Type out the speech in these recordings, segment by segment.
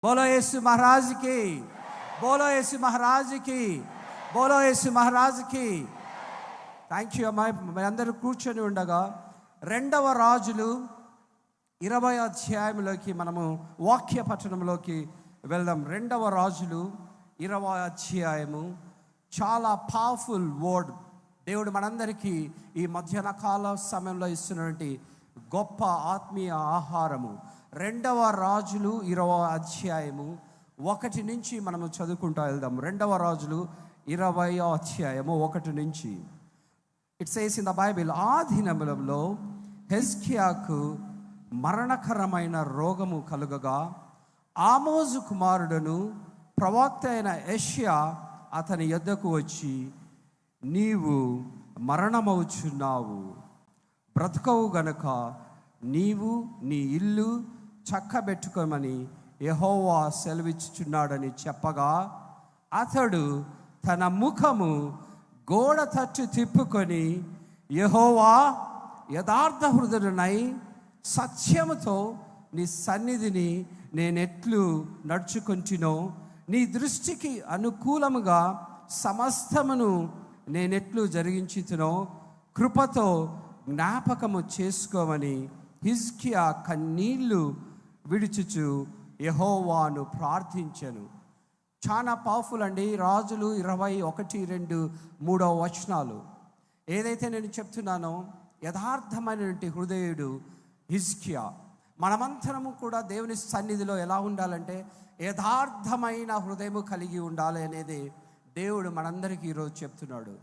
बोलो यीशु महाराज की, बोलो यीशु महाराज की, बोलो यीशु महाराज की. థ్యాంక్ యూ అమ్మాయి. మీ అందరూ కూర్చొని ఉండగా 2వ రాజులు 20వ అధ్యాయంలోకి మనము వాక్య పఠనంలోకి వెళ్దాం. 2వ రాజులు 20వ అధ్యాయము చాలా పవర్ఫుల్ వర్డ్. దేవుడు మనందరికీ ఈ మధ్యాహ్న కాల సమయంలో ఇస్తున్నటువంటి గొప్ప ఆత్మీయ ఆహారము. 2వ రాజులు 20వ అధ్యాయము 1 నుంచి మనము చదువుకుంటూ వెళ్దాం. 2వ రాజులు 20వ అధ్యాయము 1 నుంచి. It says in the Bible, ఆ దినములలో హెజ్కియాకు మరణకరమైన రోగము కలుగగా ఆమోజు కుమారుడును ప్రవక్త అయిన యెషయా అతని యొద్దకు వచ్చి, నీవు మరణమవుచున్నావు, బ్రతకవు గనుక నీవు నీ ఇల్లు చక్కబెట్టుకోమని యెహోవా సెలవిచ్చుచున్నాడని చెప్పగా, అతడు తన ముఖము గోడ తట్టు తిప్పుకొని, యెహోవా యథార్థ హృదయుడనై సత్యముతో నీ సన్నిధిని నేనెట్లు నడుచుకొంటినో, నీ దృష్టికి అనుకూలముగా సమస్తమును నేనెట్లు జరిగించుతునో కృపతో జ్ఞాపకము చేసుకోమని హిజ్కియా కన్నీళ్లు విడుచుచు యెహోవాను ప్రార్థించెను. చాలా పవర్ఫుల్ అండి. రాజులు 21, 2, 3 వచనాలు. ఏదైతే నేను చెప్తున్నానో యథార్థమైనటువంటి హృదయుడు హిజ్కియా. మనమంతరము కూడా దేవుని సన్నిధిలో ఎలా ఉండాలంటే యథార్థమైన హృదయము కలిగి ఉండాలి అనేది దేవుడు మనందరికీ ఈరోజు చెప్తున్నాడు.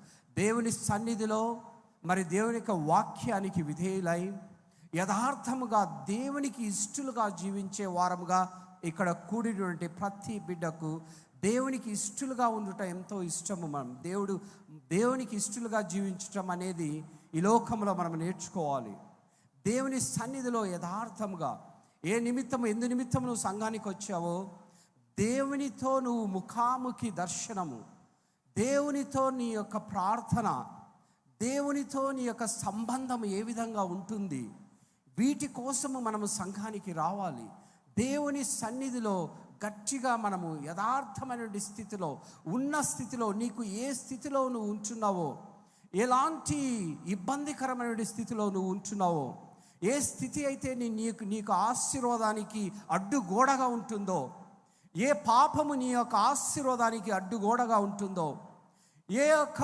దేవుని సన్నిధిలో మరి దేవుని యొక్క వాక్యానికి విధేయులై యథార్థముగా దేవునికి ఇష్టలుగా జీవించే వారముగా ఇక్కడ కూడినటువంటి ప్రతి బిడ్డకు దేవునికి ఇష్టలుగా ఉండటం ఎంతో ఇష్టము. మనం దేవునికి ఇష్టలుగా జీవించటం అనేది ఈ లోకంలో మనం నేర్చుకోవాలి. దేవుని సన్నిధిలో యథార్థముగా ఎందు నిమిత్తము నువ్వు సంఘానికి వచ్చావో దేవునితో నువ్వు ముఖాముఖి దర్శనము, దేవునితో నీ యొక్క ప్రార్థన, దేవునితో నీ యొక్క సంబంధం ఏ విధంగా ఉంటుంది, వీటి కోసము మనము సంఘానికి రావాలి. దేవుని సన్నిధిలో గట్టిగా మనము యథార్థమైన స్థితిలో ఉన్న స్థితిలో, నీకు ఏ స్థితిలో నువ్వు ఉంటున్నావో, ఎలాంటి ఇబ్బందికరమైన స్థితిలో నువ్వు ఉంటున్నావో, ఏ స్థితి అయితే నీకు ఆశీర్వాదానికి అడ్డుగోడగా ఉంటుందో, ఏ పాపము నీ యొక్క ఆశీర్వాదానికి అడ్డుగోడగా ఉంటుందో, ఏ యొక్క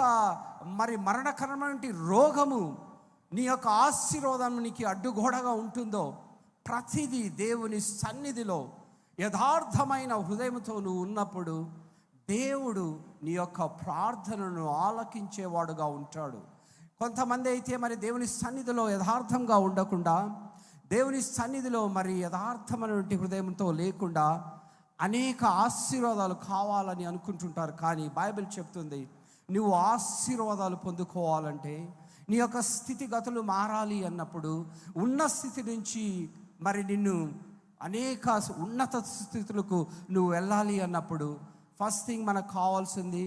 మరి మరణకరమైన రోగము నీ యొక్క ఆశీర్వాదానికి అడ్డుగోడగా ఉంటుందో, ప్రతిదీ దేవుని సన్నిధిలో యథార్థమైన హృదయంతో నువ్వు ఉన్నప్పుడు దేవుడు నీ యొక్క ప్రార్థనను ఆలకించేవాడుగా ఉంటాడు. కొంతమంది అయితే మరి దేవుని సన్నిధిలో యథార్థంగా ఉండకుండా, దేవుని సన్నిధిలో మరి యథార్థమైనటువంటి హృదయంతో లేకుండా అనేక ఆశీర్వాదాలు కావాలని అనుకుంటుంటారు. కానీ బైబిల్ చెప్తుంది, నువ్వు ఆశీర్వాదాలు పొందుకోవాలంటే, నీ యొక్క స్థితిగతులు మారాలి అన్నప్పుడు, ఉన్న స్థితి నుంచి మరి నిన్ను అనేక ఉన్నత స్థితులకు నువ్వు వెళ్ళాలి అన్నప్పుడు ఫస్ట్ థింగ్ మనకు కావాల్సింది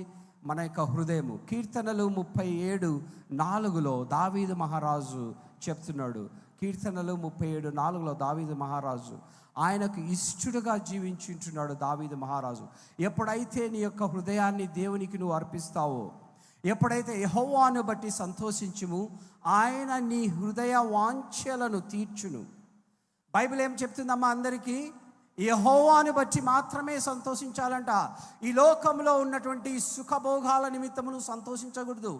మన యొక్క హృదయము. కీర్తనలు 37:4 దావీదు మహారాజు చెప్తున్నాడు. కీర్తనలు 37:4 దావీదు మహారాజు ఆయనకు ఇష్టడుగా జీవించుంటున్నాడు. దావీదు మహారాజు, ఎప్పుడైతే నీ యొక్క హృదయాన్ని దేవునికి నువ్వు అర్పిస్తావో, ఎప్పుడైతే యెహోవాను బట్టి సంతోషించుము, ఆయన నీ హృదయ వాంఛలను తీర్చును. బైబిల్ ఏం చెప్తుందమ్మా అందరికీ? యెహోవాను బట్టి మాత్రమే సంతోషించాలంట. ఈ లోకంలో ఉన్నటువంటి సుఖభోగాల నిమిత్తము నువ్వు సంతోషించకూడదు.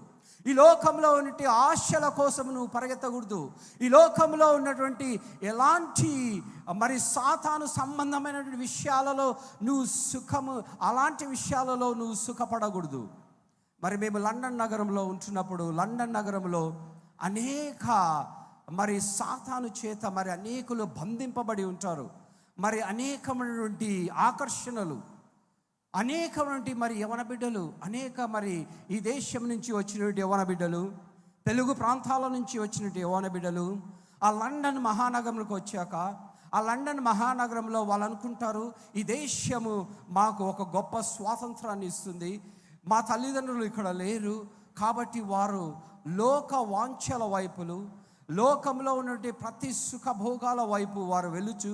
ఈ లోకంలో ఉన్నటువంటి ఆశల కోసం నువ్వు పరిగెత్తకూడదు. ఈ లోకంలో ఉన్నటువంటి ఎలాంటి మరి సాతాను సంబంధమైనటువంటి విషయాలలో నువ్వు అలాంటి విషయాలలో నువ్వు సుఖపడకూడదు. మరి మేము లండన్ నగరంలో ఉంటున్నప్పుడు, లండన్ నగరంలో అనేక మరి సాతాను చేత మరి అనేకులు బంధింపబడి ఉంటారు. మరి అనేకమైనటువంటి ఆకర్షణలు, అనేకమైనటువంటి మరి యవన బిడ్డలు, మరి ఈ దేశం నుంచి వచ్చినటువంటి యవన బిడ్డలు, తెలుగు ప్రాంతాల నుంచి వచ్చినటువంటి యవన బిడ్డలు ఆ లండన్ మహానగరంలోకి వచ్చాక, ఆ లండన్ మహానగరంలో వాళ్ళు అనుకుంటారు, ఈ దేశము మాకు ఒక గొప్ప స్వాతంత్రాన్ని ఇస్తుంది, మా తల్లిదండ్రులు ఇక్కడ లేరు కాబట్టి వారు లోక వాంఛల వైపులు, లోకంలో ఉన్నటువంటి ప్రతి సుఖభోగాల వైపు వారు వెలుచు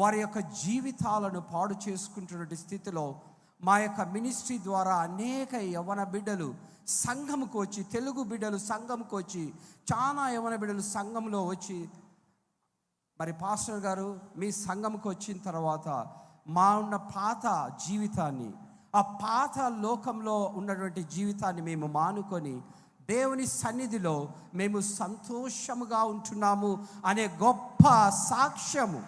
వారి యొక్క జీవితాలను పాడు చేసుకుంటున్న స్థితిలో మా యొక్క మినిస్ట్రీ ద్వారా అనేక యవ్వన బిడ్డలు సంఘముకు వచ్చి, తెలుగు బిడ్డలు సంఘముకు వచ్చి, చాలా యవ్వన బిడ్డలు సంఘంలో వచ్చి, మరి పాస్టర్ గారు మీ సంఘంకి వచ్చిన తర్వాత మా ఉన్న పాత జీవితాన్ని, ఆ పాత లోకంలో ఉన్నటువంటి జీవితాన్ని మేము మానుకొని దేవుని సన్నిధిలో మేము సంతోషముగా ఉంటున్నాము అనే గొప్ప సాక్ష్యము.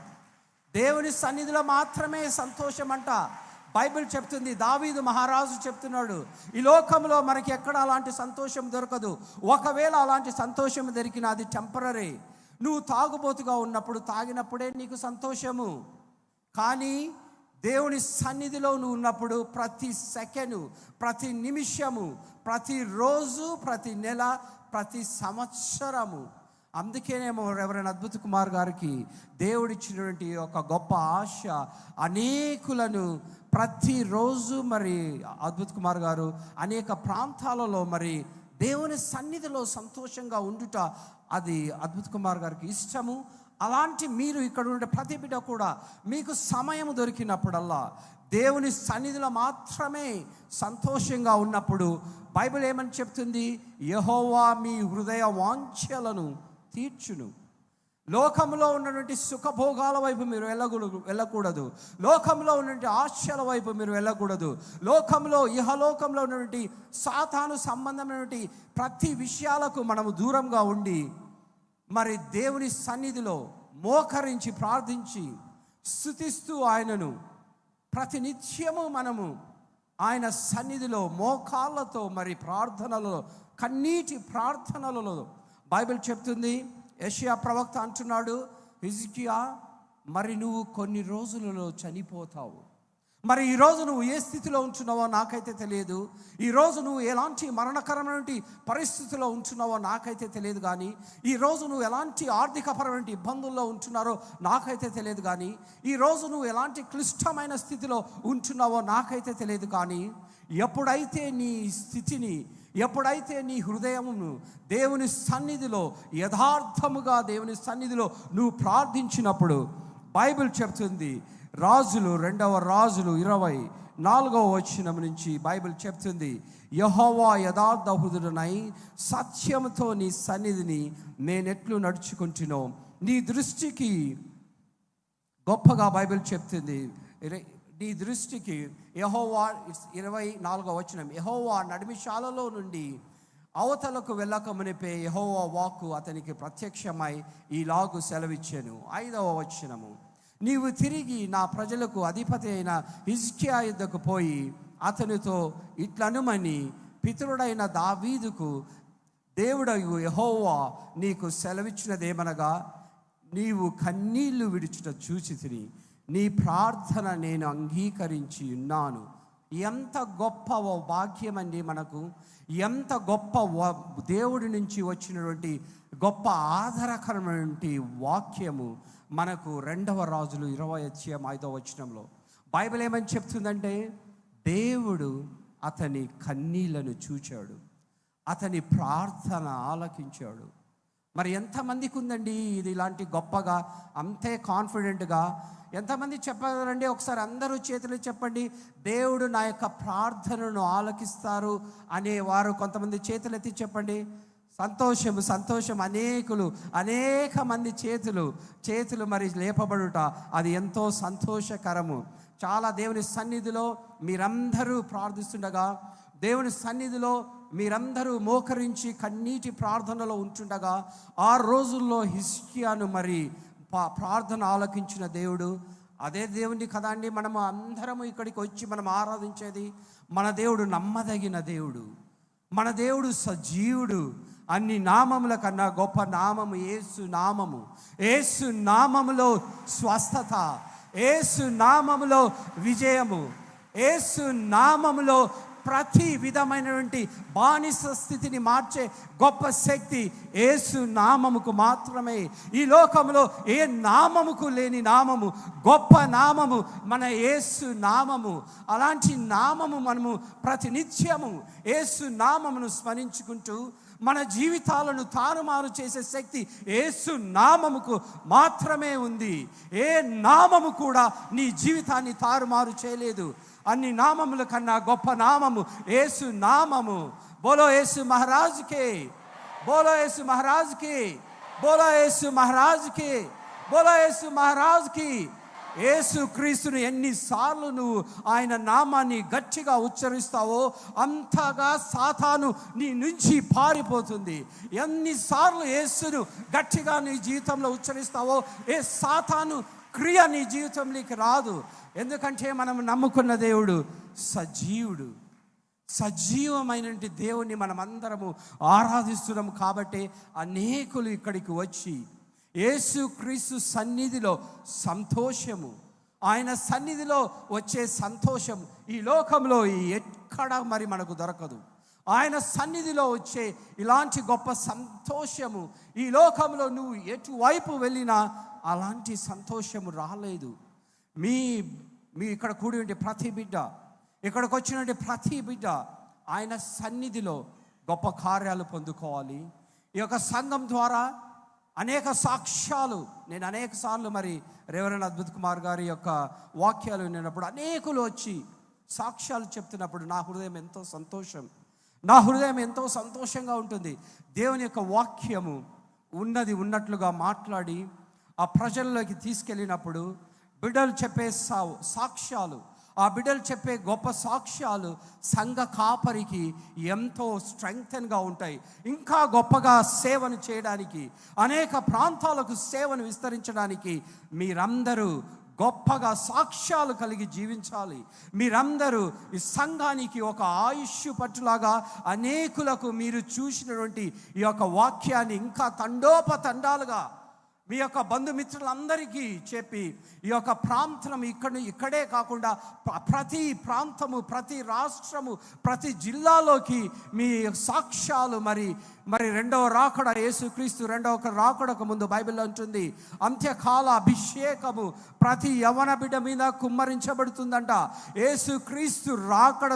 దేవుని సన్నిధిలో మాత్రమే సంతోషం అంట. బైబిల్ చెప్తుంది, దావీదు మహారాజు చెప్తున్నాడు, ఈ లోకంలో మనకి ఎక్కడ అలాంటి సంతోషం దొరకదు. ఒకవేళ అలాంటి సంతోషం దొరికినా అది టెంపరరీ. నువ్వు తాగుబోతుగా ఉన్నప్పుడు తాగినప్పుడే నీకు సంతోషము. కానీ దేవుని సన్నిధిలో నువ్వు ఉన్నప్పుడు ప్రతి సెకండు, ప్రతి నిమిషము, ప్రతి రోజు, ప్రతి నెల, ప్రతి సంవత్సరము. అందుకేనేమో రెవరెండ్ అద్భుత్ కుమార్ గారికి దేవుడిచ్చినటువంటి ఒక గొప్ప ఆశ, అనేకులను ప్రతిరోజు మరి అద్భుత్ కుమార్ గారు అనేక ప్రాంతాలలో మరి దేవుని సన్నిధిలో సంతోషంగా ఉండుట అది అద్భుత్ కుమార్ గారికి ఇష్టము. అలాంటి మీరు ఇక్కడ ఉండే ప్రతి బిడ్డ కూడా మీకు సమయం దొరికినప్పుడల్లా దేవుని సన్నిధిలో మాత్రమే సంతోషంగా ఉన్నప్పుడు బైబిల్ ఏమని చెప్తుంది? యెహోవా మీ హృదయ వాంఛలను తీర్చును. లోకంలో ఉన్నటువంటి సుఖభోగాల వైపు మీరు వెళ్ళకూడదు. లోకంలో ఉన్నటువంటి ఆశల వైపు మీరు వెళ్ళకూడదు. లోకంలో, ఇహలోకంలో ఉన్నటువంటి సాతాను సంబంధమైనటువంటి ప్రతి విషయాలకు మనము దూరంగా ఉండి మరి దేవుని సన్నిధిలో మోకరించి ప్రార్థించి స్తుతిస్తూ ఆయనను ప్రతినిత్యము మనము ఆయన సన్నిధిలో మోకాళ్ళతో మరి ప్రార్థనలలో, కన్నీటి ప్రార్థనలలో బైబిల్ చెప్తుంది, యెషయా ప్రవక్త అంటున్నాడు, హిజ్కియా మరి నువ్వు కొన్ని రోజులలో చనిపోతావు. మరి ఈరోజు నువ్వు ఏ స్థితిలో ఉంటున్నావో నాకైతే తెలియదు. ఈరోజు నువ్వు ఎలాంటి మరణకరమైన పరిస్థితిలో ఉంటున్నావో నాకైతే తెలియదు. కానీ ఈరోజు నువ్వు ఎలాంటి ఆర్థికపరమైన ఇబ్బందుల్లో ఉంటున్నారో నాకైతే తెలియదు. కానీ ఈరోజు నువ్వు ఎలాంటి క్లిష్టమైన స్థితిలో ఉంటున్నావో నాకైతే తెలియదు. కానీ ఎప్పుడైతే నీ స్థితిని, ఎప్పుడైతే నీ హృదయమును దేవుని సన్నిధిలో యథార్థముగా దేవుని సన్నిధిలో నువ్వు ప్రార్థించినప్పుడు బైబిల్ చెప్తుంది, రాజులు 2వ రాజులు 24వ వచనం నుంచి బైబిల్ చెప్తుంది, యెహోవా యథార్థ హృదయుడనై సత్యముతో నీ సన్నిధిని నేనెట్లు నడుచుకుంటునో నీ దృష్టికి గొప్పగా బైబిల్ చెప్తుంది. నీ దృష్టికి యెహోవా 24వ వచనం, యెహోవా నడిమిశాలలో నుండి అవతలకు వెళ్ళక మునిపే యెహోవా వాక్కు అతనికి ప్రత్యక్షమై ఈలాగు సెలవిచ్చెను. 5వ వచనము, నీవు తిరిగి నా ప్రజలకు అధిపతి అయిన హిజ్కియా యుద్ధకు పోయి అతనితో ఇట్లనుమని పితరుడైన దావీదుకు దేవుడగు యెహోవా నీకు సెలవిచ్చినదేమనగా, నీవు కన్నీళ్లు విడుచుట చూచితిని, నీ ప్రార్థన నేను అంగీకరించి ఉన్నాను. ఎంత గొప్ప భాగ్యం అండి మనకు. ఎంత గొప్ప దేవుడి నుంచి వచ్చినటువంటి గొప్ప ఆధారకరమైనటువంటి వాక్యము మనకు 2వ రాజులు 25వ వచనంలో బైబిల్ ఏమని చెప్తుందంటే, దేవుడు అతని కన్నీళ్లను చూచాడు, అతని ప్రార్థన ఆలకించాడు. మరి ఎంతమందికి ఉందండి ఇది ఇలాంటి గొప్పగా, అంతే కాన్ఫిడెంట్గా? ఎంతమంది చెప్పగలరండి? ఒకసారి అందరూ చేతులు చెప్పండి, దేవుడు నా యొక్క ప్రార్థనను ఆలకిస్తారు అనేవారు కొంతమంది చేతులు ఎత్తి చెప్పండి. సంతోషము, సంతోషం. అనేక మంది చేతులు మరి లేపబడుట అది ఎంతో సంతోషకరము. చాలా దేవుని సన్నిధిలో మీరందరూ ప్రార్థిస్తుండగా, దేవుని సన్నిధిలో మీరందరూ మోకరించి కన్నీటి ప్రార్థనలో ఉంటుండగా, ఆ రోజుల్లో హిజ్కియాను మరి ప్రార్థన ఆలకించిన దేవుడు అదే దేవుని కదా అండి. మనము అందరము ఇక్కడికి వచ్చి మనం ఆరాధించేది. మన దేవుడు నమ్మదగిన దేవుడు, మన దేవుడు సజీవుడు. అన్ని నామముల కన్నా గొప్ప నామము యేసు నామము. యేసు నామములో స్వస్థత, యేసు నామములో విజయము, యేసు నామములో ప్రతి విధమైనటువంటి బానిస స్థితిని మార్చే గొప్ప శక్తి యేసు నామముకు మాత్రమే. ఈ లోకంలో ఏ నామముకు లేని నామము, గొప్ప నామము మన యేసు నామము. అలాంటి నామము మనము ప్రతినిత్యము యేసు నామమును స్మరించుకుంటూ మన జీవితాలను తారుమారు చేసే శక్తి యేసు నామముకు మాత్రమే ఉంది. ఏ నామము కూడా నీ జీవితాన్ని తారుమారు చేయలేదు. అన్ని నామముల కన్నా గొప్ప నామము యేసు నామము. బోలో యేసు మహారాజుకే, బోలో యేసు మహారాజుకి, బోలో యేసు మహారాజుకి, బోలో యేసు మహారాజుకి. యేసు క్రీస్తును ఎన్నిసార్లు నువ్వు ఆయన నామాన్ని గట్టిగా ఉచ్చరిస్తావో అంతగా సాతాను నీ నుంచి పారిపోతుంది. ఎన్నిసార్లు యేసును గట్టిగా నీ జీవితంలో ఉచ్చరిస్తావో ఏ సాతాను క్రియ నీ జీవితంలోకి రాదు. ఎందుకంటే మనం నమ్ముకున్న దేవుడు సజీవుడు. సజీవమైన దేవుణ్ణి మనం అందరము ఆరాధిస్తున్నాము. కాబట్టి అనేకులు ఇక్కడికి వచ్చి యేసు క్రీస్తు సన్నిధిలో సంతోషము, ఆయన సన్నిధిలో వచ్చే సంతోషము ఈ లోకంలో ఎక్కడ మరి మనకు దొరకదు. ఆయన సన్నిధిలో వచ్చే ఇలాంటి గొప్ప సంతోషము ఈ లోకంలో నువ్వు ఎటువైపు వెళ్ళినా అలాంటి సంతోషము రాలేదు. మీ ఇక్కడ కూడి ఉండే ప్రతి బిడ్డ, ఇక్కడికి వచ్చినటువంటి ప్రతి బిడ్డ ఆయన సన్నిధిలో గొప్ప కార్యాలు పొందుకోవాలి. ఈ యొక్క సంఘం ద్వారా అనేక సాక్ష్యాలు, నేను అనేక సార్లు మరి రెవరెండ్ అద్భుత్ కుమార్ గారి యొక్క వాక్యాలు విన్నప్పుడు అనేకులు వచ్చి సాక్ష్యాలు చెప్తున్నప్పుడు నా హృదయం ఎంతో సంతోషంగా ఉంటుంది. దేవుని యొక్క వాక్యము ఉన్నట్లుగా మాట్లాడి ఆ ప్రజల్లోకి తీసుకెళ్ళినప్పుడు బిడ్డలు చెప్పే సాక్ష్యాలు, ఆ బిడ్డలు చెప్పే గొప్ప సాక్ష్యాలు సంఘ కాపరికి ఎంతో స్ట్రెంగ్తన్గా ఉంటాయి. ఇంకా గొప్పగా సేవను చేయడానికి, అనేక ప్రాంతాలకు సేవను విస్తరించడానికి మీరందరూ గొప్పగా సాక్ష్యాలు కలిగి జీవించాలి. మీరందరూ ఈ సంఘానికి ఒక ఆయుష్ పట్టులాగా అనేకులకు మీరు చూసినటువంటి ఈ యొక్క వాక్యాన్ని ఇంకా తండోపతండాలుగా మీ యొక్క బంధుమిత్రులందరికీ చెప్పి ఈ యొక్క ప్రాంతం ఇక్కడే కాకుండా ప్రతి ప్రాంతము, ప్రతి రాష్ట్రము, ప్రతి జిల్లాలోకి మీ సాక్ష్యాలు మరి రెండవ రాకడ, యేసుక్రీస్తు రెండవ రాకడకు ముందు బైబిల్లో ఉంటుంది అంత్యకాల అభిషేకము ప్రతి యవన బిడ్డ మీద కుమ్మరించబడుతుందంట. యేసుక్రీస్తు రాకడ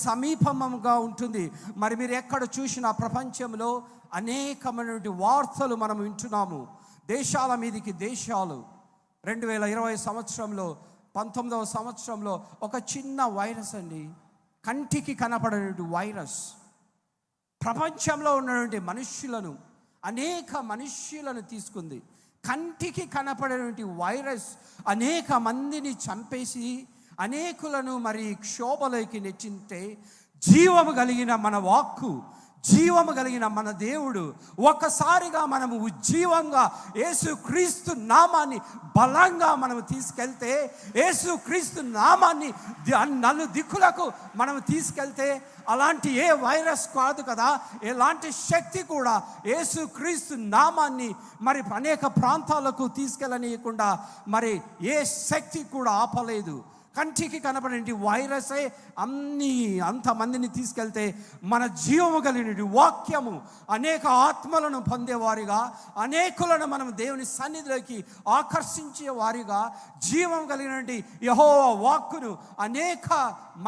సమీపముగా ఉంటుంది. మరి మీరు ఎక్కడ చూసినా ప్రపంచంలో అనేకమైనటువంటి వార్తలు మనం వింటున్నాము. దేశాల మీదకి దేశాలు 2020 సంవత్సరంలో 19వ సంవత్సరంలో ఒక చిన్న వైరస్ అండి, కంటికి కనపడేటువంటి వైరస్ ప్రపంచంలో ఉన్నటువంటి అనేక మనుష్యులను తీసుకుంది. కంటికి కనపడేటువంటి వైరస్ అనేక మందిని చంపేసి అనేకులను మరి క్షోభలోకి నెచ్చింటే, జీవము కలిగిన మన వాక్కు, జీవము కలిగిన మన దేవుడు ఒక్కసారిగా మనము ఉజ్జీవంగా యేసుక్రీస్తు నామాన్ని బలంగా మనము తీసుకెళ్తే, యేసుక్రీస్తు నామాన్ని నలుదిక్కులకు మనము తీసుకెళ్తే అలాంటి ఏ వైరస్ కాదు కదా, ఎలాంటి శక్తి కూడా యేసుక్రీస్తు నామాన్ని మరి అనేక ప్రాంతాలకు తీసుకెళ్ళనీయకుండా మరి ఏ శక్తి కూడా ఆపలేదు. కంటికి కనపడే వైరసే అంతమందిని తీసుకెళ్తే మన జీవము కలిగిన వాక్యము అనేక ఆత్మలను పొందేవారిగా, అనేకులను మనం దేవుని సన్నిధిలోకి ఆకర్షించే వారిగా, జీవం కలిగినటువంటి యెహోవా వాక్కును అనేక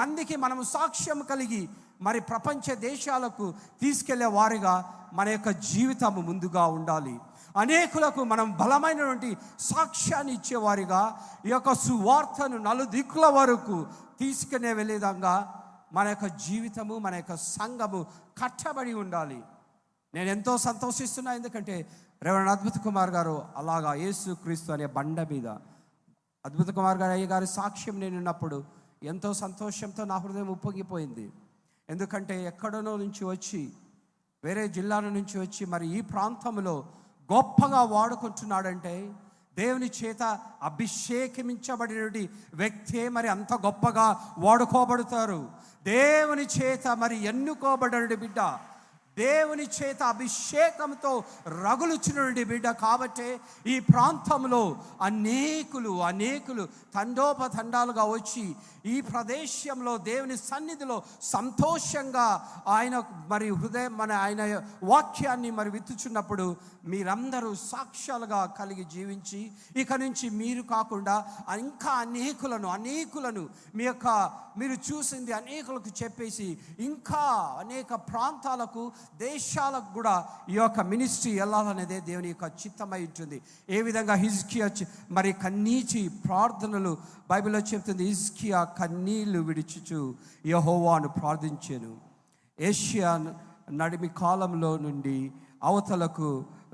మందికి మనము సాక్ష్యం కలిగి మరి ప్రపంచ దేశాలకు తీసుకెళ్లే వారిగా మన యొక్క జీవితము ముందుగా ఉండాలి. అనేకులకు మనం బలమైనటువంటి సాక్ష్యాన్ని ఇచ్చేవారిగా ఈ యొక్క సువార్తను నలుదిక్కుల వరకు తీసుకునే వెళ్ళే విధంగా మన యొక్క జీవితము, మన యొక్క సంఘము కట్టబడి ఉండాలి. నేను ఎంతో సంతోషిస్తున్నా, ఎందుకంటే రెవరెండ్ అద్భుత్ కుమార్ గారు అలాగా యేసుక్రీస్తు అనే బండ మీద అద్భుత కుమార్ గారు అయ్య గారి సాక్ష్యం నేను విన్నప్పుడు ఎంతో సంతోషంతో నా హృదయం ఉప్పొంగిపోయింది. ఎందుకంటే ఎక్కడనో నుంచి వచ్చి, వేరే జిల్లాల నుంచి వచ్చి మరి ఈ ప్రాంతంలో గొప్పగా వాడుకుంటున్నాడంటే దేవుని చేత అభిషేకించబడినటువంటి వ్యక్తే మరి అంత గొప్పగా వాడుకోబడతారు. దేవుని చేత మరి ఎన్నుకోబడిన బిడ్డ, దేవుని చేత అభిషేకంతో రగులుచున్నటువంటి బిడ్డ. కాబట్టే ఈ ప్రాంతంలో అనేకులు తండోపతండాలుగా వచ్చి ఈ ప్రదేశంలో దేవుని సన్నిధిలో సంతోషంగా ఆయన మరి ఆయన వాక్యాన్ని మరి విత్తుచున్నప్పుడు మీరందరూ సాక్ష్యాలుగా కలిగి జీవించి ఇక నుంచి మీరు కాకుండా ఇంకా అనేకులను మీరు చూసింది అనేకులకు చెప్పేసి ఇంకా అనేక ప్రాంతాలకు, దేశాలకు కూడా ఈ యొక్క మినిస్ట్రీ వెళ్ళాలనేదే దేవుని యొక్క చిత్తమై ఉంటుంది. ఏ విధంగా హిజ్కియా మరి కన్నీటి ప్రార్థనలు బైబిల్లో చెప్తుంది. హిజ్కియా కన్నీళ్లు విడిచుచు యెహోవాను ప్రార్థించెను. ఏషియా నడిమి కాలంలో నుండి అవతలకు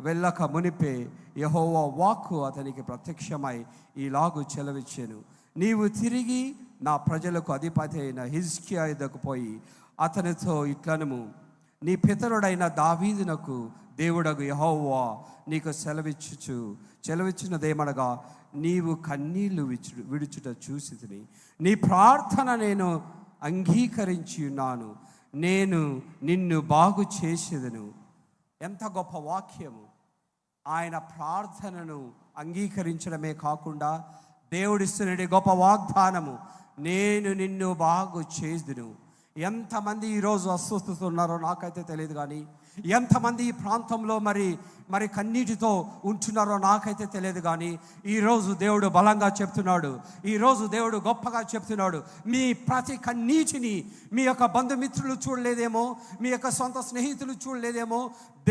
వెళ్ళక మునిపే యెహోవా వాక్కు అతనికి ప్రత్యక్షమై ఈలాగు చెలవిచ్చెను. నీవు తిరిగి నా ప్రజలకు అధిపతి అయిన హిజ్కియా యొద్దకు పోయి అతనితో ఇట్లనుము, నీ పితరుడైన దావీదునకు దేవుడగు యెహోవా నీకు సెలవిచ్చినదేమనగా, నీవు కన్నీళ్లు విడుచుట చూసితిని, నీ ప్రార్థన నేను అంగీకరించి ఉన్నాను, నేను నిన్ను బాగు చేసేదను. ఎంత గొప్ప వాక్యము! ఆయన ప్రార్థనను అంగీకరించడమే కాకుండా దేవుడిస్తున్న గొప్ప వాగ్దానము, నేను నిన్ను బాగు చేదును. ఎంతమంది ఈరోజు అస్వస్థత ఉన్నారో నాకైతే తెలియదు, కానీ ఎంతమంది ఈ ప్రాంతంలో మరి కన్నీటితో ఉంటున్నారో నాకైతే తెలియదు, కానీ ఈరోజు దేవుడు బలంగా చెప్తున్నాడు, ఈరోజు దేవుడు గొప్పగా చెప్తున్నాడు. మీ ప్రతి కన్నీటిని మీ యొక్క బంధుమిత్రులు చూడలేదేమో, మీ యొక్క సొంత స్నేహితులు చూడలేదేమో,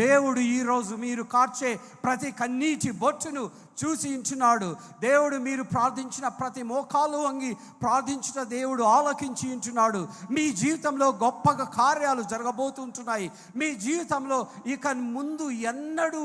దేవుడు ఈరోజు మీరు కార్చే ప్రతి కన్నీటి బొట్టును చూసి ఉంటున్నాడు. దేవుడు మీరు ప్రార్థించిన ప్రతి మోకాలు వంగి ప్రార్థించిన దేవుడు ఆలకించి ఉంటున్నాడు. మీ జీవితంలో గొప్పగా కార్యాలు జరగబోతుంటున్నాయి. మీ జీవితంలో ఇక ముందు ఎన్నడూ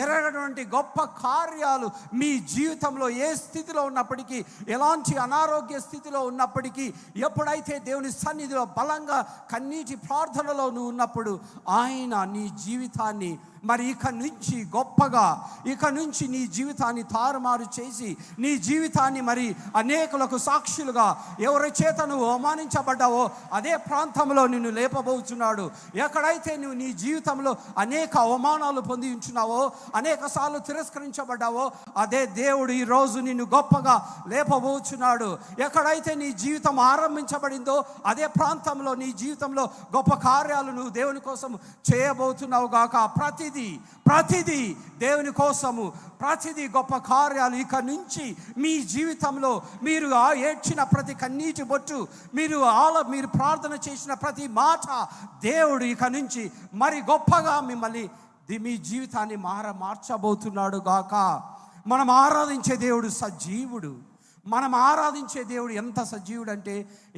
ఎరగనటువంటి గొప్ప కార్యాలు మీ జీవితంలో ఏ స్థితిలో ఉన్నప్పటికీ, ఎలాంటి అనారోగ్య స్థితిలో ఉన్నప్పటికీ, ఎప్పుడైతే దేవుని సన్నిధిలో బలంగా కన్నీటి ప్రార్థనలో నువ్వు ఉన్నప్పుడు ఆయన నీ జీవితాన్ని మరి ఇక నుంచి గొప్పగా, ఇక నుంచి నీ జీవితాన్ని తారుమారు చేసి నీ జీవితాన్ని మరి అనేకులకు సాక్షులుగా, ఎవరి చేత నువ్వు అవమానించబడ్డావో అదే ప్రాంతంలో నిన్ను లేపబోతున్నాడు. ఎక్కడైతే నువ్వు నీ జీవితంలో అనేక అవమానాలు పొంది ఉంచున్నావో, అనేక సార్లు తిరస్కరించబడ్డావో, అదే దేవుడు ఈరోజు నిన్ను గొప్పగా లేపబోతున్నాడు. ఎక్కడైతే నీ జీవితం ఆరంభించబడిందో అదే ప్రాంతంలో నీ జీవితంలో గొప్ప కార్యాలు నువ్వు దేవుని కోసం చేయబోతున్నావు గాక. ప్రతిదీ దేవుని కోసము, ప్రతిదీ గొప్ప కార్యాలు ఇక నుంచి మీ జీవితంలో మీరు ఏడ్చిన ప్రతి కన్నీటి బొట్టు, మీరు ప్రార్థన చేసిన ప్రతి మాట దేవుడు ఇక నుంచి మరి గొప్పగా మిమ్మల్ని మీ జీవితాన్ని మార్చబోతున్నాడు గాక. మనం ఆరాధించే దేవుడు సజీవుడు. మనం ఆరాధించే దేవుడు ఎంత సజీవుడు అంటే,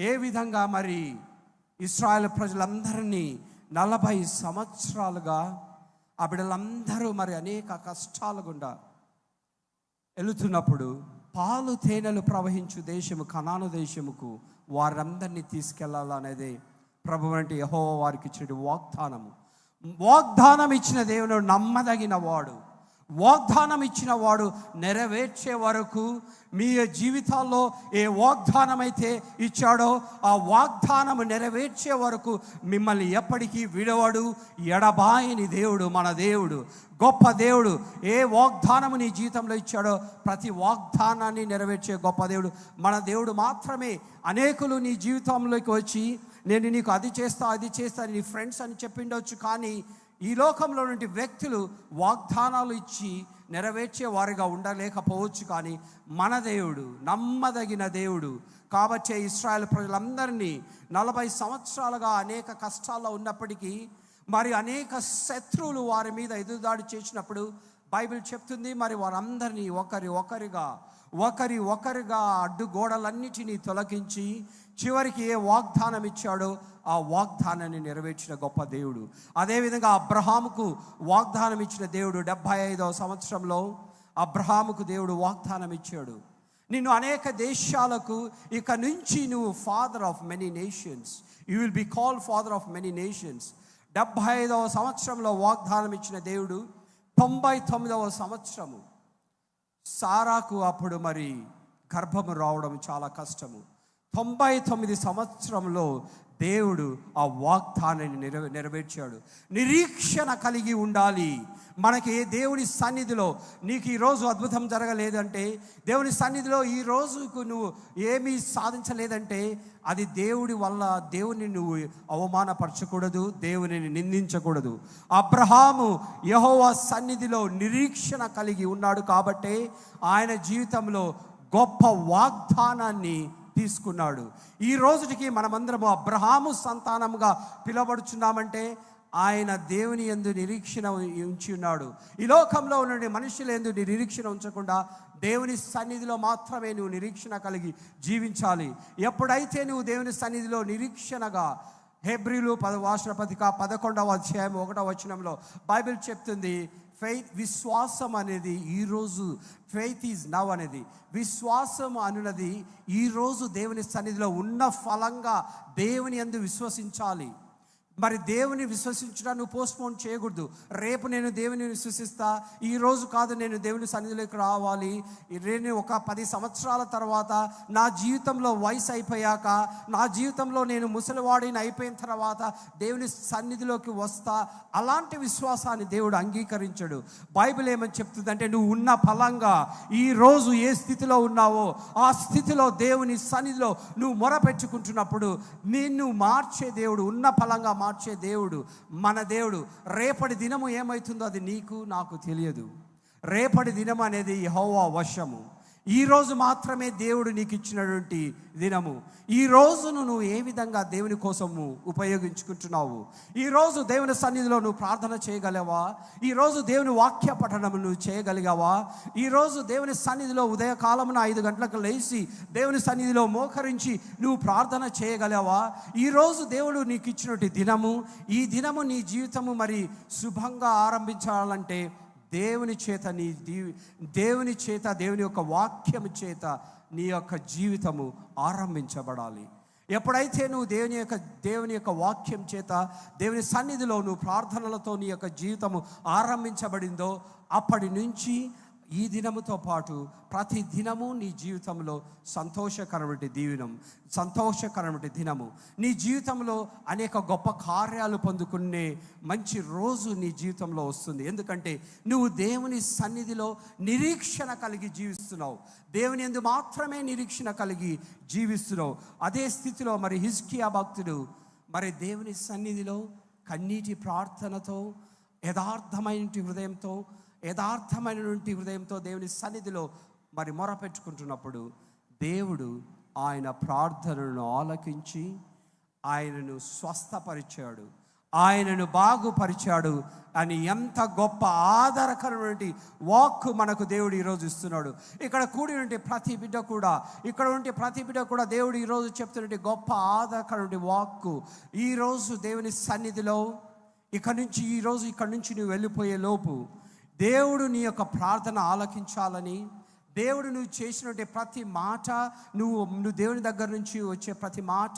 ఏ విధంగా మరి ఇశ్రాయేలు ప్రజలందరినీ 40 సంవత్సరాలుగా ఆ బిడ్డలందరూ మరి అనేక కష్టాల గుండా వెళుతున్నప్పుడు పాలు తేనెలు ప్రవహించు దేశము కనాను దేశముకు వారందరినీ తీసుకెళ్లాలనేదే ప్రభువు అంటే యెహోవా వారికి ఇచ్చిన వాగ్దానం ఇచ్చిన దేవుడు నమ్మదగిన వాడు. వాగ్దానం ఇచ్చిన వాడు నెరవేర్చే వరకు మీ జీవితాల్లో ఏ వాగ్దానం అయితే ఇచ్చాడో ఆ వాగ్దానము నెరవేర్చే వరకు మిమ్మల్ని ఎప్పటికీ విడవడు. ఎడబాయని దేవుడు మన దేవుడు, గొప్ప దేవుడు. ఏ వాగ్దానము నీ జీవితంలో ఇచ్చాడో ప్రతి వాగ్దానాన్ని నెరవేర్చే గొప్ప దేవుడు మన దేవుడు మాత్రమే. అనేకులు నీ జీవితంలోకి వచ్చి నేను నీకు అది చేస్తా నీ ఫ్రెండ్స్ అని చెప్పిండొచ్చు, కానీ ఈ లోకంలో నుండి వ్యక్తులు వాగ్దానాలు ఇచ్చి నెరవేర్చే వారిగా ఉండలేకపోవచ్చు, కానీ మన దేవుడు నమ్మదగిన దేవుడు. కాబట్టి ఇశ్రాయేలు ప్రజలందరినీ 40 సంవత్సరాలుగా అనేక కష్టాల్లో ఉన్నప్పటికీ, మరి అనేక శత్రువులు వారి మీద ఎదురుదాడి చేసినప్పుడు బైబిల్ చెప్తుంది, మరి వారందరినీ ఒకరిగా అడ్డుగోడలన్నిటినీ తొలగించి చివరికి ఏ వాగ్దానం ఇచ్చాడో ఆ వాగ్దానాన్ని నెరవేర్చిన గొప్ప దేవుడు. అదేవిధంగా అబ్రహాముకు వాగ్దానం ఇచ్చిన దేవుడు 75వ సంవత్సరంలో అబ్రహాముకు దేవుడు వాగ్దానం ఇచ్చాడు, నిన్ను అనేక దేశాలకు ఇక నుంచి నువ్వు father of many nations, you will be called father of many nations. 75వ సంవత్సరంలో వాగ్దానం ఇచ్చిన దేవుడు 99వ సంవత్సరము సారాకు అప్పుడు మరి గర్భము రావడం చాలా కష్టము. 99 సంవత్సరంలో దేవుడు ఆ వాగ్దానాన్ని నెరవేర్చాడు. నిరీక్షణ కలిగి ఉండాలి. మనకి దేవుని సన్నిధిలో నీకు ఈరోజు అద్భుతం జరగలేదంటే, దేవుని సన్నిధిలో ఈ రోజుకు నువ్వు ఏమీ సాధించలేదంటే అది దేవుడి వల్ల. దేవుని నువ్వు అవమానపరచకూడదు, దేవునిని నిందించకూడదు. అబ్రహాము యెహోవా సన్నిధిలో నిరీక్షణ కలిగి ఉన్నాడు కాబట్టి ఆయన జీవితంలో గొప్ప వాగ్దానాన్ని తీసుకున్నాడు. ఈ రోజుకి మనమందరము అబ్రహాము సంతానముగా పిలువబడుచున్నామంటే ఆయన దేవుని యందు నిరీక్షణ ఉంచి ఉన్నాడు. ఈ లోకంలో ఉన్న మనుషుల యందు నిరీక్షణ ఉంచకుండా దేవుని సన్నిధిలో మాత్రమే నువ్వు నిరీక్షణ కలిగి జీవించాలి. ఎప్పుడైతే నువ్వు దేవుని సన్నిధిలో నిరీక్షణగా, హెబ్రీలు వార్షిక పత్రిక 11వ అధ్యాయం 1వ వచనంలో బైబిల్ చెప్తుంది, విశ్వాసం అనేది ఈరోజు, ఫెయిత్ ఈజ్ నవ్ అనేది, విశ్వాసం అనున్నది ఈరోజు దేవుని సన్నిధిలో ఉన్న ఫలంగా దేవుని యందు విశ్వసించాలి. మరి దేవుని విశ్వసించడం నువ్వు పోస్ట్పోన్ చేయకూడదు. రేపు నేను దేవుని విశ్వసిస్తా, ఈరోజు కాదు నేను దేవుని సన్నిధిలోకి రావాలి, నేను ఒక 10 సంవత్సరాల తర్వాత నా జీవితంలో వయసు అయిపోయాక, నా జీవితంలో నేను ముసలివాడిని అయిపోయిన తర్వాత దేవుని సన్నిధిలోకి వస్తా, అలాంటి విశ్వాసాన్ని దేవుడు అంగీకరించడు. బైబిల్ ఏమని చెప్తుందంటే నువ్వు ఉన్న ఫలంగా ఈరోజు ఏ స్థితిలో ఉన్నావో ఆ స్థితిలో దేవుని సన్నిధిలో నువ్వు మొరపెట్టుకుంటున్నప్పుడు నిన్ను మార్చే దేవుడు, ఉన్న ఫలంగా మార్చే దేవుడు మన దేవుడు. రేపటి దినము ఏమవుతుందో అది నీకు నాకు తెలియదు. రేపటి దినం అనేది యెహోవా వశము. ఈరోజు మాత్రమే దేవుడు నీకు ఇచ్చినటువంటి దినము. ఈ రోజును నువ్వు ఏ విధంగా దేవుని కోసము ఉపయోగించుకుంటున్నావు? ఈరోజు దేవుని సన్నిధిలో నువ్వు ప్రార్థన చేయగలవా? ఈరోజు దేవుని వాక్య పఠనం నువ్వు చేయగలిగావా? ఈరోజు దేవుని సన్నిధిలో ఉదయకాలమున 5 గంటలకు లేచి దేవుని సన్నిధిలో మోకరించి నువ్వు ప్రార్థన చేయగలవా? ఈరోజు దేవుడు నీకు ఇచ్చినటువంటి దినము, ఈ దినము నీ జీవితము మరి శుభంగా ఆరంభించాలంటే దేవుని చేత దేవుని యొక్క వాక్యము చేత నీ యొక్క జీవితము ఆరంభించబడాలి. ఎప్పుడైతే నువ్వు దేవుని యొక్క వాక్యం చేత దేవుని సన్నిధిలో నువ్వు ప్రార్థనలతో నీ యొక్క జీవితము ఆరంభించబడిందో అప్పటి నుంచి ఈ దినముతో పాటు ప్రతి దినము నీ జీవితంలో సంతోషకరమైన దినము, నీ జీవితంలో అనేక గొప్ప కార్యాలు పొందుకునే మంచి రోజు నీ జీవితంలో వస్తుంది. ఎందుకంటే నువ్వు దేవుని సన్నిధిలో నిరీక్షణ కలిగి జీవిస్తున్నావు. దేవుని యందు మాత్రమే నిరీక్షణ కలిగి జీవిస్తున్నావు. అదే స్థితిలో మరి హిజ్కియా భక్తుడు మరి దేవుని సన్నిధిలో కన్నీటి ప్రార్థనతో యథార్థమైనటువంటి హృదయంతో దేవుని సన్నిధిలో మరి మొరపెట్టుకుంటున్నప్పుడు దేవుడు ఆయన ప్రార్థనను ఆలకించి ఆయనను స్వస్థపరిచాడు, ఆయనను బాగుపరిచాడు అని ఎంత గొప్ప ఆధారకరమైన వాక్కు మనకు దేవుడు ఈరోజు ఇస్తున్నాడు. ఇక్కడ కూడినటువంటి ప్రతి బిడ్డ కూడా దేవుడు ఈరోజు చెప్తున్నటువంటి గొప్ప ఆధారకరమైన వాక్కు. ఈరోజు దేవుని సన్నిధిలో ఇక్కడ నుంచి నువ్వు వెళ్ళిపోయే లోపు దేవుడు నీ యొక్క ప్రార్థన ఆలకించాలని, దేవుడు నువ్వు చేసినటువంటి ప్రతి మాట, నువ్వు దేవుని దగ్గర నుంచి వచ్చే ప్రతి మాట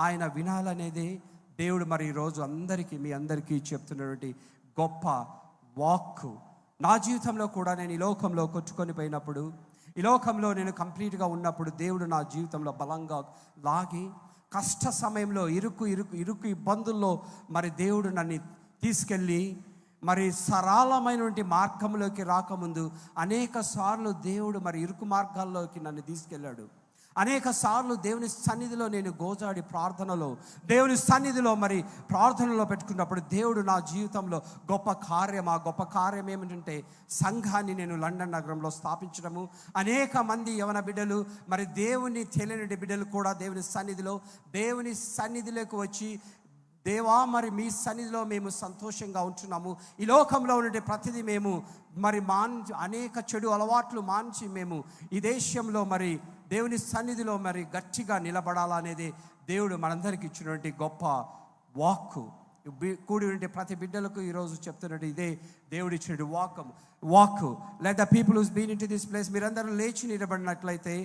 ఆయన వినాలనేదే దేవుడు మరి ఈరోజు మీ అందరికీ చెప్తున్నటువంటి గొప్ప వాక్కు. నా జీవితంలో కూడా నేను ఈ లోకంలో కొట్టుకొని పోయినప్పుడు, ఈ లోకంలో నేను కంప్లీట్గా ఉన్నప్పుడు దేవుడు నా జీవితంలో బలంగా లాగి కష్ట సమయంలో ఇరుకు ఇబ్బందుల్లో మరి దేవుడు నన్ను తీసుకెళ్ళి మరి సరళమైనటువంటి మార్గంలోకి రాకముందు అనేక సార్లు దేవుడు మరి ఇరుకు మార్గాల్లోకి నన్ను తీసుకెళ్ళాడు. అనేక సార్లు దేవుని సన్నిధిలో నేను గోజాడి దేవుని సన్నిధిలో మరి ప్రార్థనలో పెట్టుకున్నప్పుడు దేవుడు నా జీవితంలో ఆ గొప్ప కార్యం ఏమిటంటే సంఘాన్ని నేను లండన్ నగరంలో స్థాపించడము. అనేక మంది యవన బిడ్డలు మరి దేవుని తెలియని బిడ్డలు కూడా దేవుని సన్నిధిలోకి వచ్చి, దేవా మరి మీ సన్నిధిలో మేము సంతోషంగా ఉంటున్నాము, ఈ లోకంలో ఉండే ప్రతిదీ మేము మరి అనేక చెడు అలవాట్లు మాంచి మేము ఈ దేశంలో మరి దేవుని సన్నిధిలో మరి గట్టిగా నిలబడాలనేది దేవుడు మనందరికీ ఇచ్చినటువంటి గొప్ప వాక్కు. కూడి ఉండే ప్రతి బిడ్డలకు ఈరోజు చెప్తున్నట్టు ఇదే దేవుడు ఇచ్చిన వాక్. Let the people who's been into this place, మీరందరూ లేచి నిలబడినట్లయితే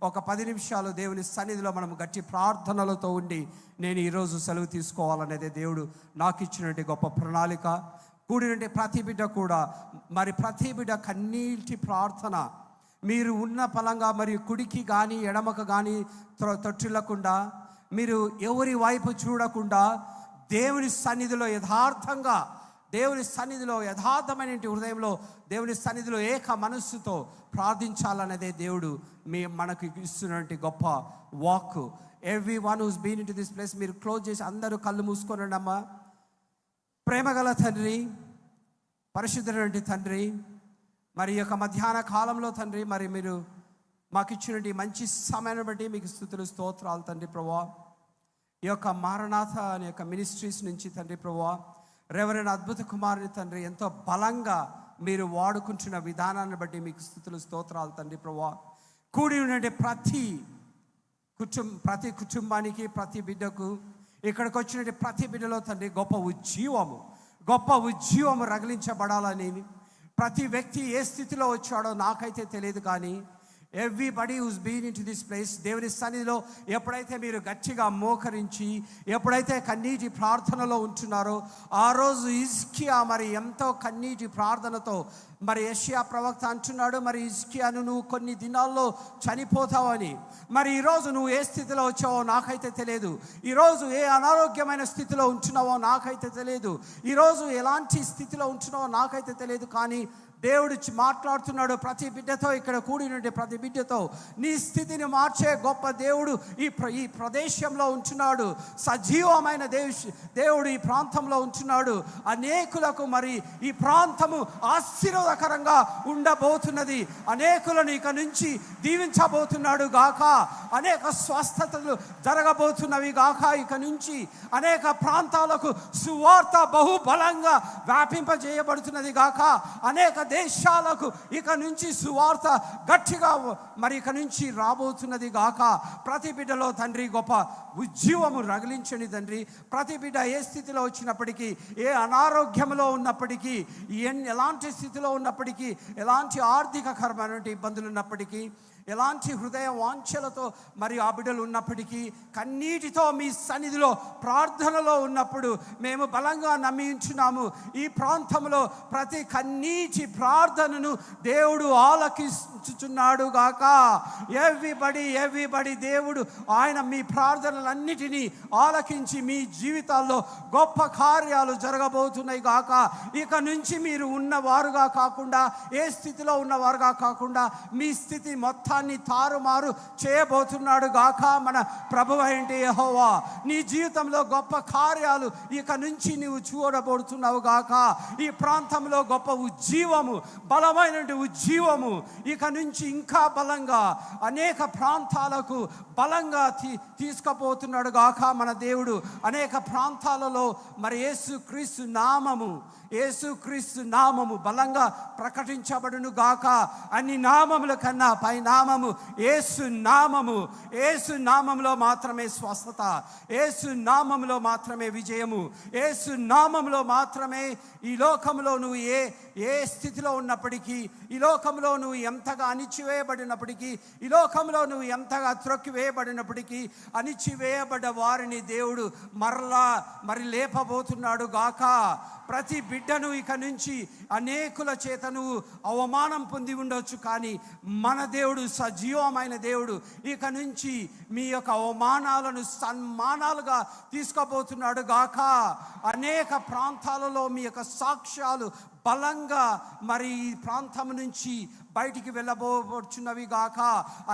ఒక 10 నిమిషాలు దేవుని సన్నిధిలో మనం గట్టి ప్రార్థనలతో ఉండి నేను ఈరోజు సెలవు తీసుకోవాలనేదే దేవుడు నాకు ఇచ్చినటువంటి గొప్ప ప్రణాళిక. కూడినంటే ప్రతి బిడ్డ కూడా మరి ప్రతి బిడ్డ కన్నీటి ప్రార్థన మీరు ఉన్న పలంగా మరియు కుడికి కానీ ఎడమకు కానీ తొట్టిల్లకుండా, మీరు ఎవరి వైపు చూడకుండా దేవుని సన్నిధిలో యథార్థంగా, దేవుని సన్నిధిలో యథార్థమైన హృదయంలో, దేవుని సన్నిధిలో ఏక మనస్సుతో ప్రార్థించాలనేదే దేవుడు మనకు ఇస్తున్నటువంటి గొప్ప వాక్. Everyone who's been into this place, మీరు క్లోజ్ చేసి అందరూ కళ్ళు మూసుకోనండి అమ్మా. ప్రేమగల తండ్రి, పరిశుద్ధుడైన తండ్రి, మరి ఈ యొక్క మధ్యాహ్న కాలంలో తండ్రి, మరి మీరు మాకు ఇచ్చినటువంటి మంచి సమయాన్ని బట్టి మీకు స్తుతులు స్తోత్రాలు తండ్రి ప్రభువా. ఈ యొక్క మారనాథ అనే యొక్క మినిస్ట్రీస్ నుంచి తండ్రి ప్రభువా, రెవరెండ్ అద్భుత కుమారుని తండ్రి ఎంతో బలంగా మీరు వాడుకుంటున్న విధానాన్ని బట్టి మీకు స్తుతులు స్తోత్రాలు తండ్రి ప్రభువా. కూడి ఉండే ప్రతి కుటుంబానికి, ప్రతి బిడ్డకు, ఇక్కడికి వచ్చినట్టు ప్రతి బిడ్డలో తండ్రి గొప్ప ఉజ్జీవము రగిలించబడాలని, ప్రతి వ్యక్తి ఏ స్థితిలో వచ్చాడో నాకైతే తెలియదు, కానీ everybody who's been into this place, దేవుని సన్నిధిలో ఎప్పుడైతే మీరు గట్టిగా మోకరించి, ఎప్పుడైతే కన్నీటి ప్రార్థనలో ఉంటున్నారో, ఆ రోజు హిజ్కియా మరి ఎంతో కన్నీటి ప్రార్థనతో, మరి యెషయా ప్రవక్త అంటున్నాడు, మరి హిజ్కియాను నువ్వు కొన్ని దినాల్లో చనిపోతావని. మరి ఈరోజు నువ్వు ఏ స్థితిలో వచ్చావో నాకైతే తెలియదు, ఈరోజు ఏ అనారోగ్యమైన స్థితిలో ఉంటున్నావో నాకైతే తెలియదు, ఈరోజు ఎలాంటి స్థితిలో ఉంటున్నావో నాకైతే తెలియదు, కానీ దేవుడు మాట్లాడుతున్నాడు ప్రతి బిడ్డతో, ఇక్కడ కూడినటువంటి ప్రతి బిడ్డతో. నీ స్థితిని మార్చే గొప్ప దేవుడు ఈ ప్రదేశంలో ఉంటున్నాడు. సజీవమైన దేవుడు ఈ ప్రాంతంలో ఉంటున్నాడు. అనేకులకు మరి ఈ ప్రాంతము ఆశీర్వాదకరంగా ఉండబోతున్నది. అనేకులను ఇక నుంచి దీవించబోతున్నాడు గాక. అనేక స్వస్థతలు జరగబోతున్నవి గాక. ఇక నుంచి అనేక ప్రాంతాలకు సువార్త బహుబలంగా వ్యాపింపజేయబడుతున్నది గాక. అనేక దేశాలకు ఇక నుంచి సువార్త గట్టిగా మరి ఇక నుంచి రాబోతున్నది గాక. ప్రతి బిడ్డలో తండ్రి గొప్ప ఉజ్జీవము రగిలించండి తండ్రి. ప్రతి బిడ్డ ఏ స్థితిలో వచ్చినప్పటికీ, ఏ అనారోగ్యంలో ఉన్నప్పటికీ, ఎలాంటి స్థితిలో ఉన్నప్పటికీ, ఎలాంటి ఆర్థికకరమైన ఇబ్బందులు ఉన్నప్పటికీ, ఎలాంటి హృదయ వాంఛలతో మరి ఆ బిడ్డలు ఉన్నప్పటికీ, కన్నీటితో మీ సన్నిధిలో ప్రార్థనలో ఉన్నప్పుడు మేము బలంగా నమ్మించున్నాము, ఈ ప్రాంతంలో ప్రతి కన్నీటి ప్రార్థనను దేవుడు ఆలకించుచున్నాడు గాక. ఎవ్రీబడి దేవుడు ఆయన మీ ప్రార్థనలన్నిటినీ ఆలకించి మీ జీవితాల్లో గొప్ప కార్యాలు జరగబోతున్నాయి గాక. ఇక నుంచి మీరు ఉన్నవారుగా కాకుండా, ఏ స్థితిలో ఉన్నవారుగా కాకుండా, మీ స్థితి మొత్తం తారుమారు చేయబోతున్నాడు గాక మన ప్రభువైన యెహోవా. నీ జీవితంలో గొప్ప కార్యాలు ఇక నుంచి నీవు చూడబోతున్నావు గాక. ఈ ప్రాంతంలో గొప్ప ఉజ్జీవము, బలమైన ఉజ్జీవము ఇక నుంచి ఇంకా బలంగా అనేక ప్రాంతాలకు బలంగా తీసుకుపోతున్నాడు గాక మన దేవుడు. అనేక ప్రాంతాలలో మరి యేసుక్రీస్తు నామము బలంగా ప్రకటించబడును గాక. అన్ని నామముల కన్నా పై నామము యేసు నామములో మాత్రమే స్వస్థత, యేసు నామములో మాత్రమే విజయము, యేసు నామములో మాత్రమే ఈ లోకంలో నువ్వు ఏ స్థితిలో ఉన్నప్పటికీ, ఈ లోకంలో నువ్వు ఎంతగా అణిచివేయబడినప్పటికీ, ఈ లోకంలో నువ్వు ఎంతగా త్రొక్కివేయబడినప్పటికీ, అణిచివేయబడ్డ వారిని దేవుడు మరి లేపబోతున్నాడు గాక. ప్రతి బిడ్డను ఇక నుంచి అనేకుల చేత నువ్వు అవమానం పొంది ఉండొచ్చు, కానీ మన దేవుడు సజీవమైన దేవుడు. ఇక నుంచి మీ యొక్క అవమానాలను సన్మానాలుగా తీసుకోబోతున్నాడు గాక. అనేక ప్రాంతాలలో మీ యొక్క సాక్ష్యాలు బలంగా మరి ఈ ప్రాంతం నుంచి బయటికి వెళ్ళబోచున్నవి గాక.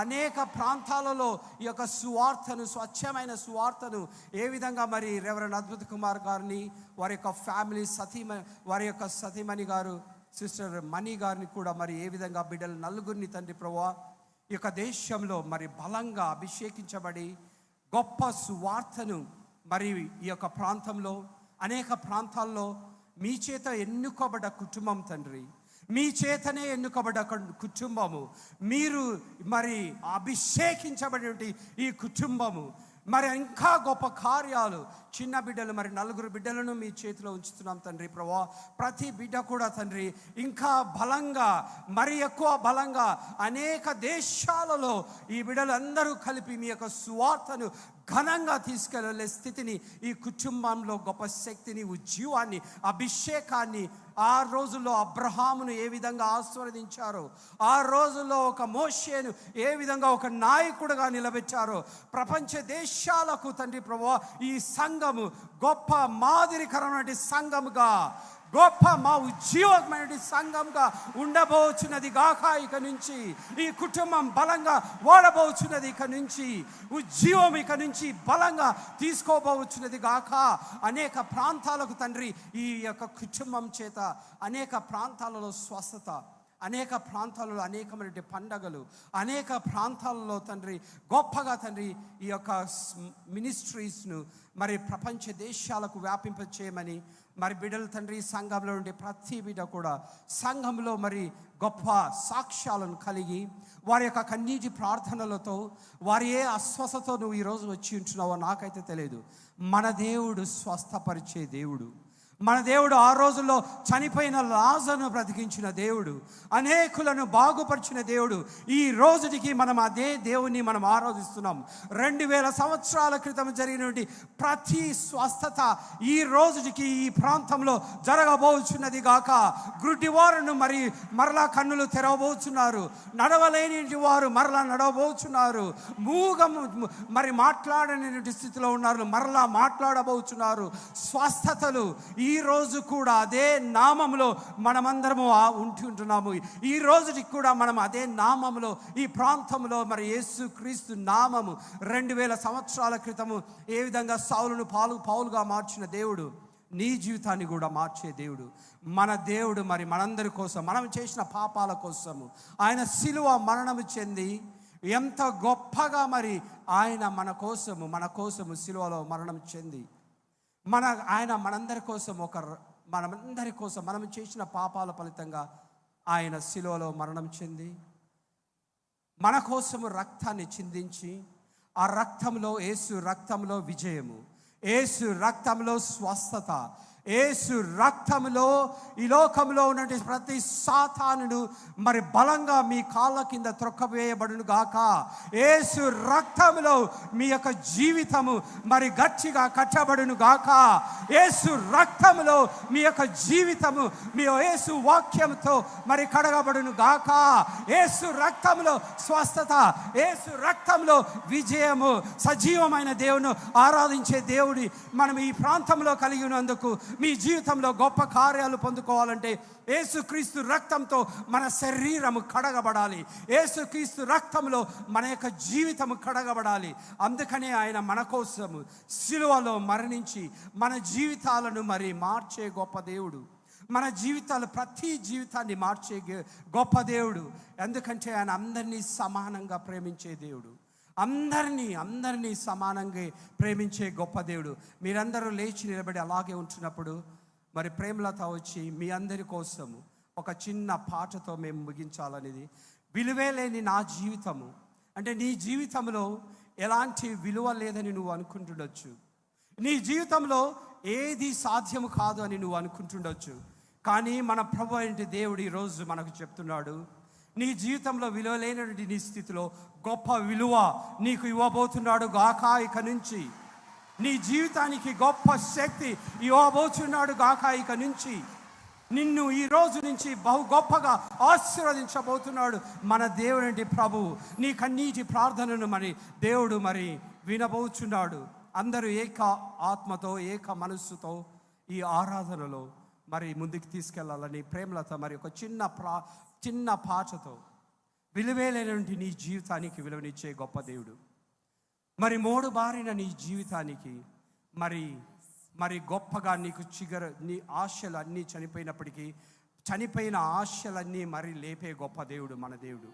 అనేక ప్రాంతాలలో ఈ యొక్క సువార్తను, స్వచ్ఛమైన సువార్తను ఏ విధంగా మరి రెవరెండ్ అద్భుత కుమార్ గారిని, వారి యొక్క ఫ్యామిలీ వారి యొక్క సతీమణి గారు సిస్టర్ మణి గారిని కూడా మరి ఏ విధంగా బిడ్డలు నలుగురిని తండ్రి ప్రభువా ఈ యొక్క దేశంలో మరి బలంగా అభిషేకించబడి గొప్ప సువార్తను మరి ఈ యొక్క ప్రాంతంలో, అనేక ప్రాంతాల్లో మీ చేత ఎన్నుకోబడ్డ కుటుంబం తండ్రి, మీ చేతనే ఎన్నుకోబడ్డ కుటుంబము, మీరు మరి అభిషేకించబడినటువంటి ఈ కుటుంబము మరి ఇంకా గొప్ప కార్యాలు, చిన్న బిడ్డలు మరి 4 బిడ్డలను మీ చేతిలో ఉంచుతున్నాం తండ్రి ప్రభువా. ప్రతి బిడ్డ కూడా తండ్రి ఇంకా బలంగా, మరి ఎక్కువ బలంగా అనేక దేశాలలో ఈ బిడ్డలు అందరూ కలిపి మీ యొక్క సువార్తను ఘనంగా తీసుకెళ్ళే స్థితిని, ఈ కుటుంబంలో గొప్ప శక్తిని, ఉజ్జీవాన్ని, అభిషేకాన్ని ఆ రోజుల్లో అబ్రహామును ఏ విధంగా ఆశీర్వదించారో, ఆ రోజుల్లో ఒక మోషేను ఏ విధంగా ఒక నాయకుడుగా నిలబెట్టారో, ప్రపంచ దేశాలకు తండ్రి ప్రభువా ఈ సంఘము గొప్ప మాదిరికరమైన సంఘముగా, గొప్ప మా ఉజ్జీవమైన సంఘంగా ఉండబోచున్నది గాక. ఇక నుంచి ఈ కుటుంబం బలంగా వాడబోచున్నది, ఇక నుంచి ఉజ్జీవం ఇక నుంచి బలంగా తీసుకోబోచున్నది గాక. అనేక ప్రాంతాలకు తండ్రి ఈ యొక్క కుటుంబం చేత అనేక ప్రాంతాలలో స్వస్థత, అనేక ప్రాంతాలలో అనేకమైన పండగలు, అనేక ప్రాంతాలలో తండ్రి గొప్పగా తండ్రి ఈ యొక్క మినిస్ట్రీస్ను మరి ప్రపంచ దేశాలకు వ్యాపింప చేయమని, మరి బిడ్డలు తండ్రి సంఘంలో ఉండే ప్రతి బిడ్డ కూడా సంఘంలో మరి గొప్ప సాక్ష్యాలను కలిగి వారి యొక్క కన్నీటి ప్రార్థనలతో, వారి ఏ అస్వస్థతో నువ్వు ఈరోజు వచ్చి ఉంటున్నావో నాకైతే తెలియదు. మన దేవుడు స్వస్థపరిచే దేవుడు. మన దేవుడు ఆ రోజుల్లో చనిపోయిన లాజరును బ్రతికించిన దేవుడు, అనేకులను బాగుపరిచిన దేవుడు. ఈ రోజుకి మనం అదే దేవుని మనం ఆరాధిస్తున్నాం. 2000 సంవత్సరాల క్రితం జరిగినటువంటి ప్రతి స్వస్థత ఈ రోజుకి ఈ ప్రాంతంలో జరగబోచున్నది గాక. గుడ్డివారును మరలా కన్నులు తెరవబోచున్నారు, నడవలేని వారు మరలా నడవబోచున్నారు, మూగము మాట్లాడని స్థితిలో ఉన్నారు, మరలా మాట్లాడబోచున్నారు. స్వస్థతలు ఈ రోజు కూడా అదే నామములో మనమందరము ఉంటున్నాము. ఈ రోజుకి కూడా మనం అదే నామములో ఈ ప్రాంతంలో మరి యేసు క్రీస్తు నామము 2000 సంవత్సరాల క్రితము ఏ విధంగా సౌలును పౌలుగా మార్చిన దేవుడు నీ జీవితాన్ని కూడా మార్చే దేవుడు. మన దేవుడు మరి మనందరి కోసం, మనం చేసిన పాపాల కోసము ఆయన శిలువ మరణము చెంది ఎంత గొప్పగా మరి ఆయన మన కోసము శిలువలో మరణం చెంది ఆయన మనందరి కోసం మనం చేసిన పాపాల ఫలితంగా ఆయన శిలువలో మరణం చెంది మన కోసము రక్తాన్ని చిందించి, ఆ రక్తంలో యేసు రక్తంలో విజయము, యేసు రక్తంలో స్వస్థత, యేసు రక్తంలో ఈ లోకంలో ఉన్నటువంటి ప్రతి సాతానును మరి బలంగా మీ కాళ్ళ కింద త్రొక్కవేయబడును గాక. యేసు రక్తంలో మీ యొక్క జీవితము మరి గట్టిగా కట్టబడును గాక. యేసు రక్తంలో మీ యొక్క జీవితము మీ యేసు వాక్యంతో మరి కడగబడును గాక. యేసు రక్తంలో స్వస్థత, యేసు రక్తంలో విజయము. సజీవమైన దేవుని ఆరాధించే దేవుడి మనం ఈ ప్రాంతంలో కలిగి ఉన్నందుకు, మీ జీవితంలో గొప్ప కార్యాలు పొందుకోవాలంటే యేసుక్రీస్తు రక్తంతో మన శరీరము కడగబడాలి, యేసుక్రీస్తు రక్తంలో మన యొక్క జీవితము కడగబడాలి. అందుకనే ఆయన మన కోసము శిలువలో మరణించి మన జీవితాలను మరి మార్చే గొప్ప దేవుడు. మన జీవితాలు ప్రతి జీవితాన్ని మార్చే గొప్ప దేవుడు. ఎందుకంటే ఆయన అందరినీ సమానంగా ప్రేమించే దేవుడు, అందరినీ సమానంగా ప్రేమించే గొప్ప దేవుడు. మీరందరూ లేచి నిలబడి అలాగే ఉంటున్నప్పుడు మరి ప్రేమలత వచ్చి మీ అందరి కోసము ఒక చిన్న పాటతో మేము ముగించాలనేది. విలువే లేని నా జీవితము అంటే నీ జీవితంలో ఎలాంటి విలువ లేదని నువ్వు అనుకుంటుండొచ్చు, నీ జీవితంలో ఏది సాధ్యము కాదు అని నువ్వు అనుకుంటుండొచ్చు. కానీ మన ప్రభు అయిన దేవుడు ఈరోజు మనకు చెప్తున్నాడు, నీ జీవితంలో విలువ లేనటువంటి నీ స్థితిలో గొప్ప విలువ నీకు ఇవ్వబోతున్నాడు గాక. ఇక నుంచి నీ జీవితానికి గొప్ప శక్తి ఇవ్వబోతున్నాడు గాక. ఇక నుంచి నిన్ను ఈ రోజు నుంచి బహు గొప్పగా ఆశీర్వదించబోతున్నాడు మన దేవుడి ప్రభువు. నీ కన్నీటి ప్రార్థనను మరి దేవుడు మరి వినబోచున్నాడు. అందరూ ఏక ఆత్మతో ఏక మనస్సుతో ఈ ఆరాధనలో మరి ముందుకు తీసుకెళ్లాలని ప్రేమలతో మరి ఒక చిన్న పాటతో విలువేలేనంటి నీ జీవితానికి విలువనిచ్చే గొప్ప దేవుడు. మరి మోడు బారిన నీ జీవితానికి మరి గొప్పగా నీకు నీ ఆశలు అన్నీ చనిపోయినప్పటికీ చనిపోయిన ఆశలన్నీ మరి లేపే గొప్ప దేవుడు మన దేవుడు.